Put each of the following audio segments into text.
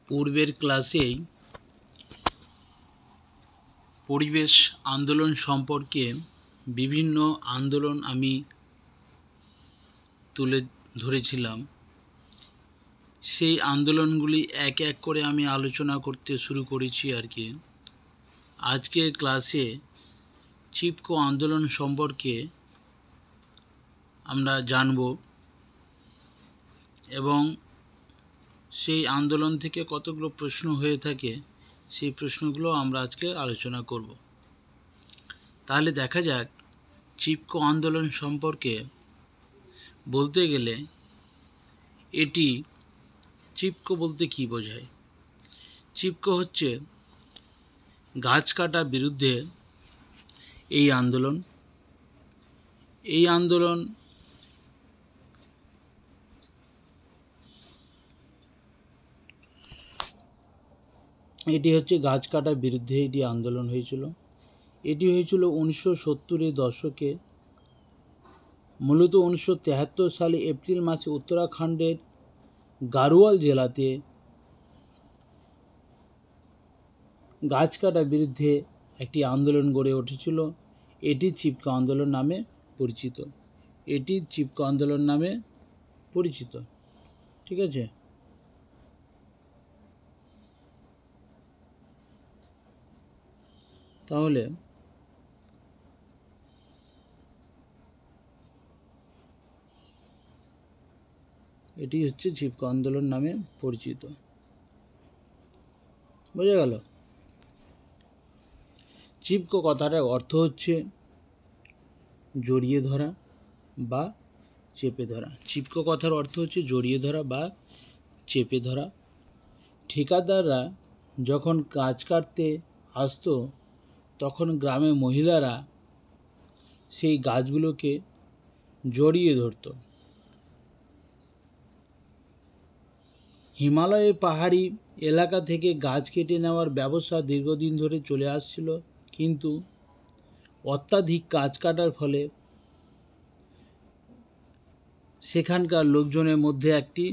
পূর্বের ক্লাসেই পরিবেশ আন্দোলন সম্পর্কে বিভিন্ন আন্দোলন আমি তুলে ধরেছিলাম। সেই আন্দোলনগুলি এক এক করে আমি আলোচনা করতে শুরু করেছি আর কি। আজকের ক্লাসে চিপকো আন্দোলন সম্পর্কে আমরা জানব এবং সেই আন্দোলন থেকে কতগুলো প্রশ্ন হয়ে থাকে সেই প্রশ্নগুলো আমরা আজকে আলোচনা করব। তাহলে দেখা যাক চিপকো আন্দোলন সম্পর্কে বলতে গেলে এটি চিপকো বলতে কি বোঝায়। চিপকো হচ্ছে গাছ কাটা বিরুদ্ধে এই আন্দোলন। এটি হচ্ছে গাছ কাটার বিরুদ্ধে এটি আন্দোলন হয়েছিল। এটি হয়েছিল 1970-এর দশকে। মূলত 1973 সালে এপ্রিল মাসে উত্তরাখণ্ডের গাড়োয়াল জেলাতে গাছ কাটার বিরুদ্ধে একটি আন্দোলন গড়ে উঠেছিল। এটি চিপকো আন্দোলন নামে পরিচিত। ঠিক আছে। তাহলে এটি হচ্ছে চিপকো আন্দোলন নামে পরিচিত। বোঝা গেল? চিপকো কথাটার অর্থ হচ্ছে জড়িয়ে ধরা বা চেপে ধরা। চিপকো কথার অর্থ হচ্ছে জড়িয়ে ধরা বা চেপে ধরা। ঠিকাদাররা যখন গাছ কাটতে আসতো তখন গ্রামে মহিলারা সেই গাছগুলোকে জড়িয়ে ধরত। হিমালয়ের পাহাড়ি এলাকা থেকে গাছ কেটে নেওয়ার ব্যবসা দীর্ঘদিন ধরে চলে আসছিল, কিন্তু অত্যাধিক গাছ কাটার ফলে সেখানকার লোকজনের মধ্যে একটি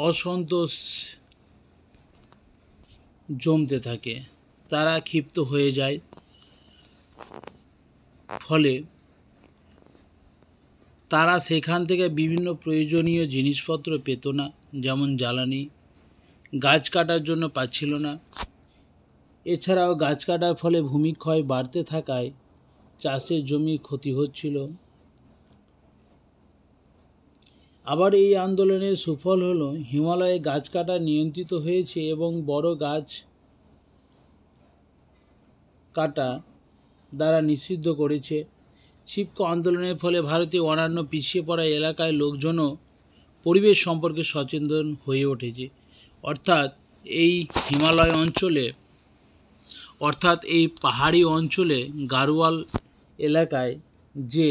অসন্তোষ জমতে থাকে। তারা ক্ষিপ্ত হয়ে যায়। ফলে তারা সেখান থেকে বিভিন্ন প্রয়োজনীয় জিনিসপত্র পেত না, যেমন জ্বালানি। গাছ কাটার জন্য পাচ্ছিল না। এছাড়াও গাছ কাটার ফলে ভূমিক্ষয় বাড়তে থাকায় চাষের জমির ক্ষতি হচ্ছিল। আবার এই আন্দোলনের সুফল হলো হিমালয়ে গাছ কাটা নিয়ন্ত্রিত হয়েছে এবং বড় গাছ কাটা দ্বারা নিষিদ্ধ করেছে। চিপকো আন্দোলনের ফলে ভারতের অন্যান্য পিছিয়ে পড়া এলাকায় লোকজনও পরিবেশ সম্পর্কে সচেতন হয়ে উঠেছে। অর্থাৎ এই পাহাড়ি অঞ্চলে গাড়োয়াল এলাকায় যে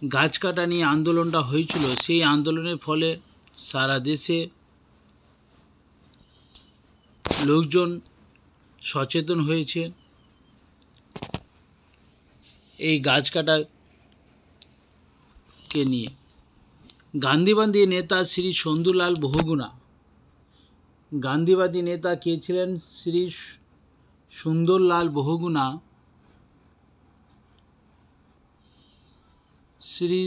গাছ কাটা নিয়ে আন্দোলনটা হয়েছিল, সেই আন্দোলনের ফলে সারা দেশে লোকজন সচেতন হয়েছে এই গাছ কাটাকে নিয়ে। গান্ধীবাদী নেতা শ্রী সন্দুলাল বহুগুণা। গান্ধীবাদী নেতা কে ছিলেন? শ্রী সুন্দরলাল বহুগুণা। শ্রী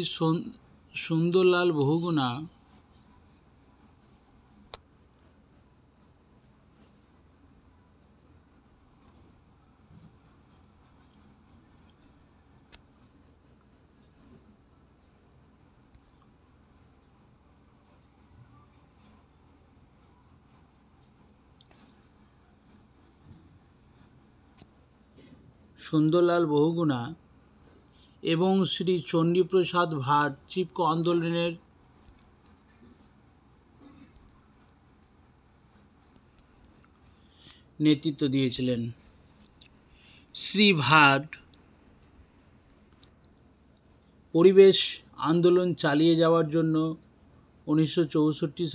সুন্দরলাল বহুগুণা এবং শ্রী চণ্ডীপ্রসাদ ভাট চিপকো আন্দোলনের নেতৃত্ব দিয়েছিলেন। শ্রী ভাট পরিবেশ আন্দোলন চালিয়ে যাওয়ার জন্য 1964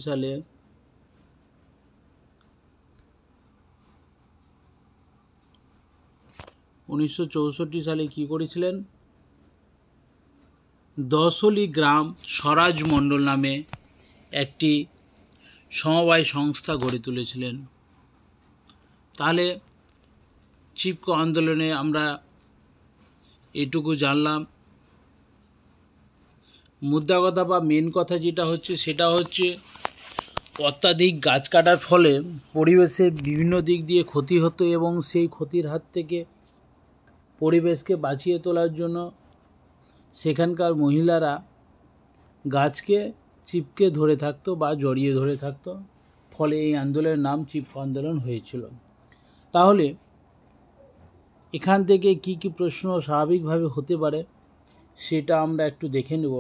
সালে 1964 সালে কি করেছিলেন? দশলি গ্রাম স্বরাজ মণ্ডল নামে একটি সমবায় সংস্থা গড়ে তুলেছিলেন। তাহলে চিপকো আন্দোলনে আমরা এটুকু জানলাম। মুদ্রা কথা বা মেন কথা যেটা হচ্ছে সেটা হচ্ছে অত্যাধিক গাছ কাটার ফলে পরিবেশের বিভিন্ন দিক দিয়ে ক্ষতি হতো এবং সেই ক্ষতির হাত থেকে পরিবেশকে বাঁচিয়ে তোলার জন্য সেখানকার মহিলারা গাছকে চিপকে ধরে থাকতো বা জড়িয়ে ধরে থাকতো, ফলে এই আন্দোলনের নাম চিপকো আন্দোলন হয়েছিল। তাহলে এখান থেকে কি কি প্রশ্ন স্বাভাবিকভাবে হতে পারে সেটা আমরা একটু দেখে নেব।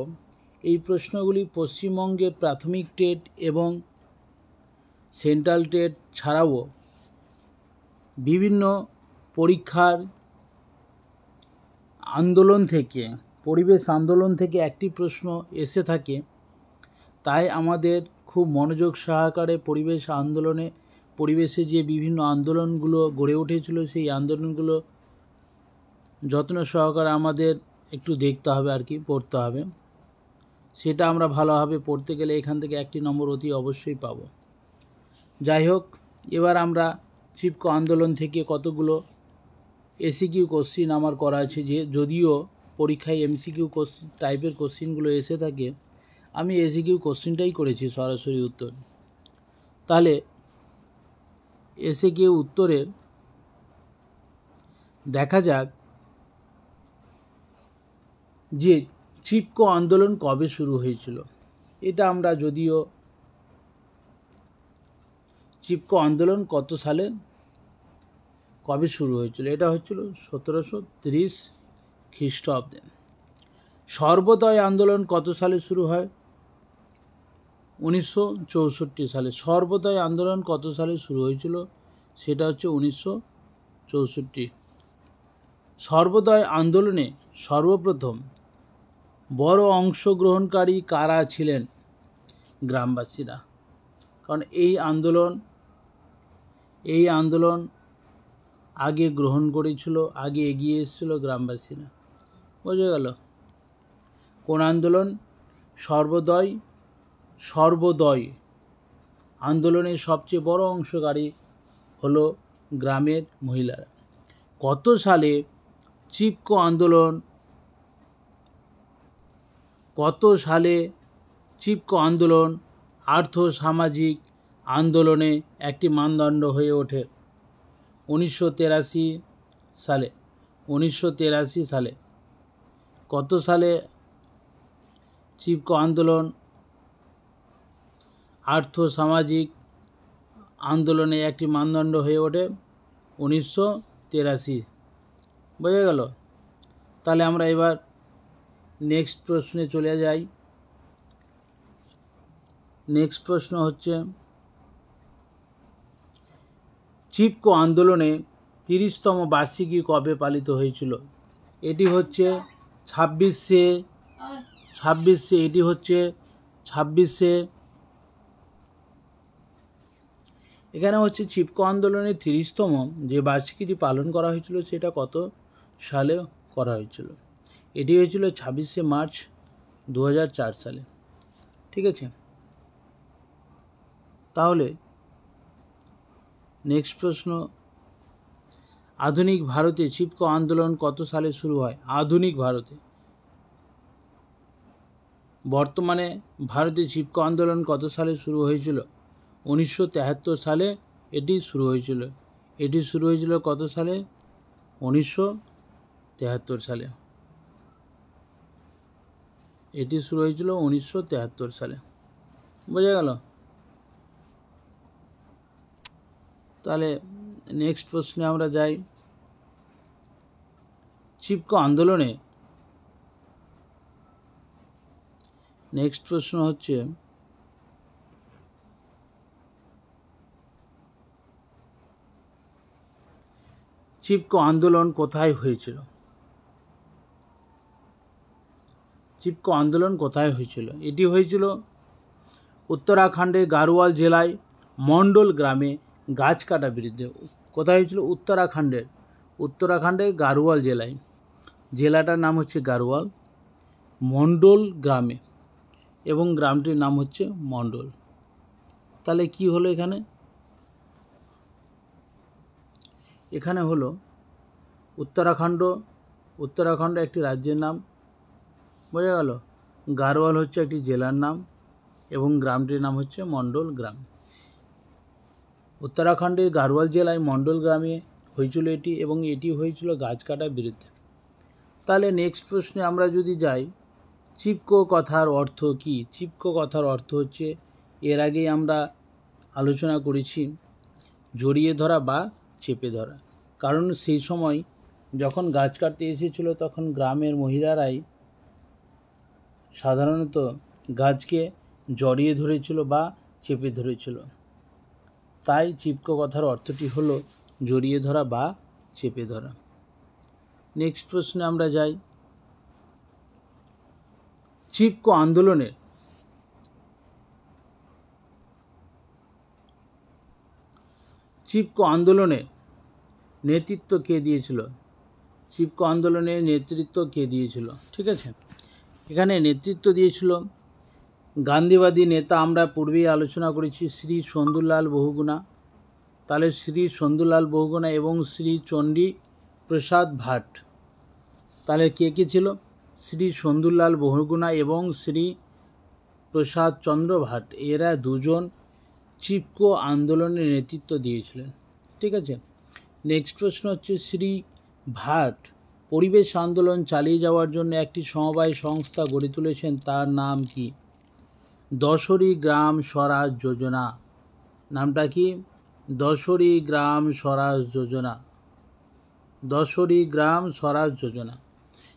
এই প্রশ্নগুলি পশ্চিমবঙ্গের প্রাথমিক টেট এবং সেন্ট্রাল টেট ছাড়াও বিভিন্ন পরীক্ষার আন্দোলন থেকে, পরিবেশ আন্দোলন থেকে একটি প্রশ্ন এসে থাকে। তাই আমাদের খুব মনোযোগ সহকারে পরিবেশ আন্দোলনে, পরিবেশে যে বিভিন্ন আন্দোলনগুলো গড়ে উঠেছিল সেই আন্দোলনগুলো যত্ন সহকারে আমাদের একটু দেখতে হবে আর কি, পড়তে হবে। সেটা আমরা ভালোভাবে পড়তে গেলে এখান থেকে 1 নম্বর অতি অবশ্যই পাব। যাই হোক, এবার আমরা চিপকো আন্দোলন থেকে কতগুলো এসিকিউ কোশ্চিন আমার করা আছে, যে যদিও পরীক্ষায় এমসিকিউ টাইপের কোশ্চিনগুলো এসে থাকে, আমি এসিকিউ কোশ্চিনটাই করেছি সরাসরি উত্তর। তাহলে এসিকিউ উত্তরের দেখা যাক যে চিপকো আন্দোলন কবে শুরু হয়েছিল। এটা আমরা যদিও চিপকো আন্দোলন কত সালে কবে শুরু হয়েছিল, এটা হচ্ছিল 1730 খ্রিস্টাব্দে। সর্বোদয় আন্দোলন কত সালে শুরু হয়? 1964 সালে। সর্বোদয় আন্দোলন কত সালে শুরু হয়েছিল? সেটা হচ্ছে 1964। সর্বোদয় আন্দোলনে সর্বপ্রথম বড় অংশগ্রহণকারী কারা ছিলেন? গ্রামবাসীরা। কারণ এই আন্দোলন আগে গ্রহণ করেছিল, আগে এগিয়ে এসেছিল গ্রামবাসীরা। বোঝা গেল? কোন আন্দোলন? সর্বোদয় আন্দোলনের সবচেয়ে বড় অংশকারী হলো গ্রামের মহিলারা। কত সালে চিপকো আন্দোলন আর্থ সামাজিক আন্দোলনে একটি মানদণ্ড হয়ে ওঠে? 1983 সালে। 1983 সালে। কত সালে চিপকো আন্দোলন আর্থ সামাজিক আন্দোলনে একটি মানদণ্ড হয়ে ওঠে? 1983। বোঝা গেল? তাহলে আমরা এবার নেক্সট প্রশ্নে চলে যাই। নেক্সট প্রশ্ন হচ্ছে, চিপকো আন্দোলনে 30তম বার্ষিকী কবে পালিত হয়েছিল? এটি হচ্ছে 26শে এখানে হচ্ছে চিপকো আন্দোলনের 30তম যে বার্ষিকীটি পালন করা হয়েছিল সেটা কত সালে করা হয়েছিল? এটি হয়েছিল 26শে মার্চ 2004 সালে। ঠিক আছে? তাহলে নেক্সট প্রশ্ন, আধুনিক ভারতে চিপকো আন্দোলন কত সালে শুরু হয়? আধুনিক ভারতে, বর্তমানে ভারতে চিপকো আন্দোলন কত সালে শুরু হয়েছিল? 1973 সালে এটি শুরু হয়েছিল। এটি শুরু হয়েছিল কত সালে? 1973 সালে। এটি শুরু হয়েছিল 1973 সালে। বোঝা গেল? তাহলে নেক্সট প্রশ্নে আমরা যাই। চিপকো আন্দোলনে নেক্সট প্রশ্ন হচ্ছে, চিপকো আন্দোলন কোথায় হয়েছিল? চিপকো আন্দোলন কোথায় হয়েছিল? এটি হয়েছিল উত্তরাখণ্ডের গাড়োয়াল জেলায় মন্ডল গ্রামে গাছ কাটা বিরুদ্ধে। কোথায় হয়েছিল? উত্তরাখণ্ডের উত্তরাখণ্ডের গাড়োয়াল জেলায়, জেলাটার নাম হচ্ছে গাড়োয়াল, মণ্ডল গ্রামে, এবং গ্রামটির নাম হচ্ছে মণ্ডল। তাহলে কি হলো এখানে? এখানে হলো উত্তরাখণ্ড একটি রাজ্যের নাম, বোঝা গেল। গাড়োয়াল হচ্ছে একটি জেলার নাম এবং গ্রামটির নাম হচ্ছে মণ্ডল গ্রাম। উত্তরাখণ্ডের গাড়োয়াল জেলায় মণ্ডল গ্রামে হয়েছিল এটি, এবং এটি হয়েছিল গাছ কাটার বিরুদ্ধে। তাহলে নেক্সট প্রশ্নে আমরা যদি যাই, চিপকো কথার অর্থ কী? চিপকো কথার অর্থ হচ্ছে, এর আগেই আমরা আলোচনা করেছি, জড়িয়ে ধরা বা চেপে ধরা। কারণ সেই সময় যখন গাছ কাটতে এসেছিল তখন গ্রামের মহিলারাই সাধারণত গাছকে জড়িয়ে ধরেছিল বা চেপে ধরেছিল। তাই চিপকো কথার অর্থটি হলো জড়িয়ে ধরা বা চেপে ধরা। নেক্সট প্রশ্নে আমরা যাই, চিপকো আন্দোলনের নেতৃত্ব কে দিয়েছিল? চিপকো আন্দোলনের নেতৃত্ব কে দিয়েছিল? ঠিক আছে, এখানে নেতৃত্ব দিয়েছিল গান্ধীবাদী নেতা, আমরা পূর্বেই আলোচনা করেছি, শ্রী সন্দুলাল বহুগুণা। তাহলে শ্রী সন্দুলাল বহুগুণা এবং শ্রী চণ্ডী প্রসাদ ভাট। তাহলে কে কে ছিল? শ্রী সন্দুলাল বহুগুণা এবং শ্রী প্রসাদ চন্দ্র ভাট, এরা দুজন চিপকো আন্দোলনের নেতৃত্ব দিয়েছিলেন। ঠিক আছে, নেক্সট প্রশ্ন হচ্ছে, শ্রী ভাট পরিবেশ আন্দোলন চালিয়ে যাওয়ার জন্য একটি সমবায় সংস্থা গড়ে তুলেছেন, তার নাম কি? দশরী গ্রাম স্বরাজ যোজনা। নামটা কি? দশরী গ্রাম স্বরাজ যোজনা। দশরী গ্রাম স্বরাজ যোজনা।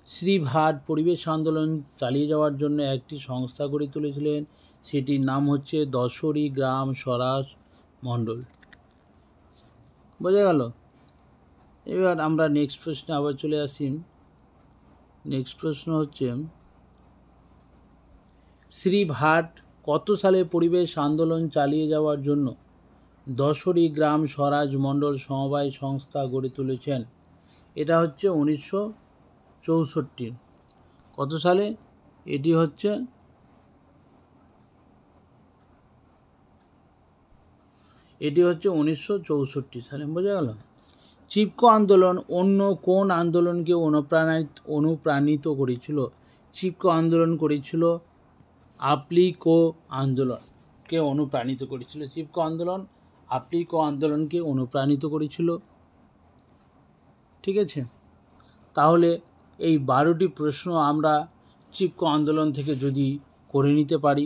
শ্রী ভাট পরিবেশ আন্দোলন চালিয়ে যাওয়ার জন্য একটি সংস্থা গড়ে তুলেছিলেন, সেটির নাম হচ্ছে দশরী গ্রাম স্বরাজ মণ্ডল। বোঝা গেল? এবার আমরা নেক্সট প্রশ্নে আবার চলে আসি। নেক্সট প্রশ্ন হচ্ছে, শ্রী ভাট কত সালে পরিবেশ আন্দোলন চালিয়ে যাওয়ার জন্য দশরী গ্রাম স্বরাজ মণ্ডল সমবায় সংস্থা গড়ে তুলেছেন? এটা হচ্ছে 1964। কত সালে? এটি হচ্ছে 1964 সালে। বোঝা গেল? চিপকো আন্দোলন অন্য কোন আন্দোলনকে অনুপ্রাণিত করেছিল? চিপকো আন্দোলন করেছিল আপ্লিকো আন্দোলনকে অনুপ্রাণিত করেছিল। চিপকো আন্দোলন আপ্লিকো আন্দোলনকে অনুপ্রাণিত করেছিল। ঠিক আছে, তাহলে এই 12টি প্রশ্ন আমরা চিপকো আন্দোলন থেকে যদি করে নিতে পারি,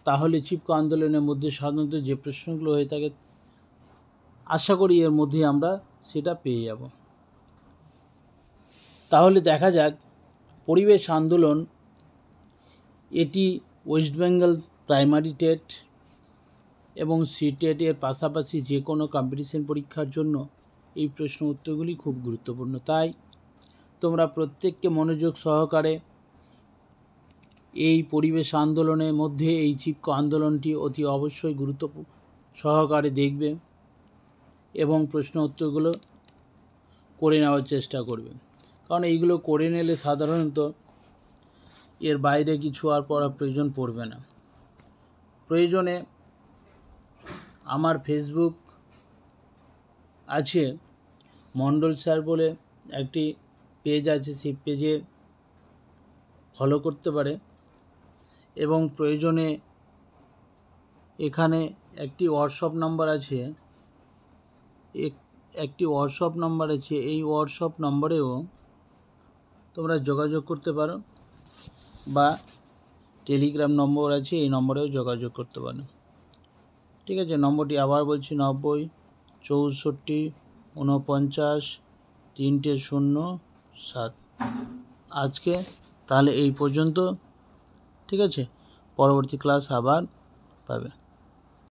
তাহলে চিপকো আন্দোলনের মধ্যে সাধারণত যে প্রশ্নগুলো হয়ে থাকে, আশা করি এর মধ্যে আমরা সেটা পেয়ে যাব। তাহলে দেখা যাক, পরিবেশ আন্দোলন এটি ওয়েস্ট বেঙ্গল প্রাইমারি টেট এবং সিটেট এর পাশাপাশি যে কোনো কম্পিটিশন পরীক্ষার জন্য এই প্রশ্ন উত্তরগুলি খুব গুরুত্বপূর্ণ। তাই তোমরা প্রত্যেককে মনোযোগ সহকারে এই পরিবেশ আন্দোলনের মধ্যে এই চিপকো আন্দোলনটি অতি অবশ্যই গুরুত্ব সহকারে দেখবে এবং প্রশ্ন উত্তরগুলো করে নেওয়ার চেষ্টা করবে। কারণ এইগুলো করে নিলে সাধারণত এর বাইরে কিছু আর পড়ার প্রয়োজন পড়বে না। প্রয়োজনে আমার ফেসবুক আছে, মণ্ডল স্যার বলে একটি পেজ আছে, সেই পেজে ফলো করতে পারে। এবং প্রয়োজনে এখানে একটি হোয়াটসঅ্যাপ নাম্বার আছে, এই হোয়াটসঅ্যাপ নম্বরেও তোমরা যোগাযোগ করতে পারো, বা টেলিগ্রাম নম্বর আছে, এই নম্বরেও যোগাযোগ করতে পারো। ঠিক আছে, নম্বরটি আবার বলছি, 90 64 49 307। আজকে তাহলে এই পর্যন্ত। ঠিক আছে, পরবর্তী ক্লাস আবার পাবে।